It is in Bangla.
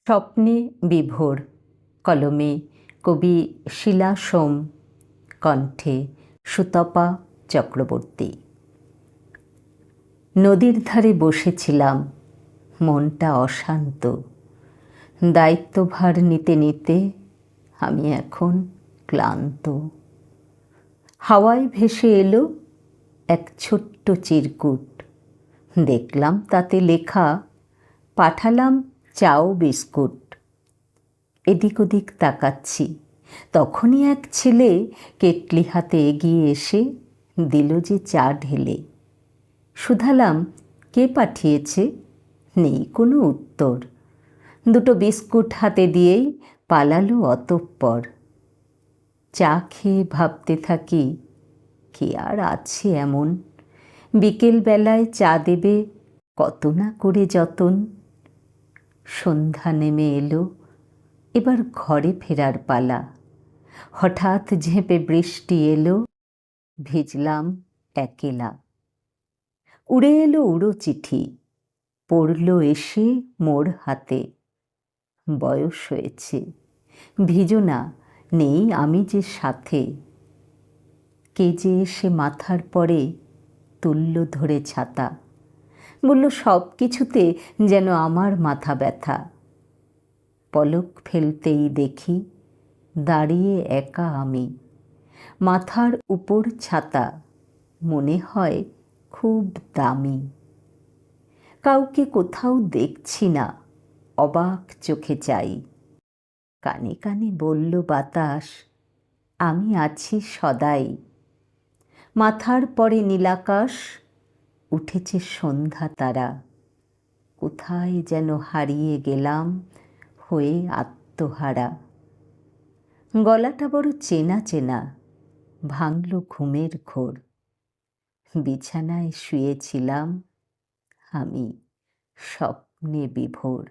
স্বপ্নে বিভোর, কলমে কবি শিলা সোম, কণ্ঠে সুতপা চক্রবর্তী। নদীর ধারে বসেছিলাম, মনটা অশান্ত। দায়িত্বভার নিতে নিতে আমি এখন ক্লান্ত। হাওয়ায় ভেসে এলো এক ছোট্ট চিরকুট। দেখলাম তাতে লেখা, পাঠালাম চাও বিস্কুট। এদিক ওদিক তাকাচ্ছি, তখনই এক ছেলে কেটলি হাতে এগিয়ে এসে দিল যে চা ঢেলে। শুধালাম কে পাঠিয়েছে, নেই কোনো উত্তর। দুটো বিস্কুট হাতে দিয়েই পালালো অতঃপর। চা খেয়ে ভাবতে থাকি, কে আর আছে এমন, বিকেলবেলায় চা দেবে কত না করে যতন। সন্ধ্যা নেমে এলো, এবার ঘরে ফেরার পালা। হঠাৎ ঝেঁপে বৃষ্টি এলো, ভিজলাম একেলা। উড়ে এলো উড়ো চিঠি, পড়ল এসে মোর হাতে। বয়স হয়েছে, ভিজো না, নেই আমি যে সাথে। কে যে এসে মাথার পরে তুলল ধরে ছাতা, বলল সব কিছুতে যেন আমার মাথা ব্যথা। পলক ফেলতেই দেখি দাঁড়িয়ে একা আমি, মাথার উপর ছাতা, মনে হয় খুব দামি। কাউকে কোথাও দেখছি না, অবাক চোখে চাই। কানে কানে বলল বাতাস, আমি আছি সদাই। মাথার পরে নীলাকাশ, উঠেছে সন্ধ্যা তারা। কোথায় যেন হারিয়ে গেলাম, হয়ে আত্মহারা। গলাটা বড় চেনা চেনা, ভাঙল ঘুমের ঘোর। বিছানায় শুয়েছিলাম আমি, স্বপ্নে বিভোর।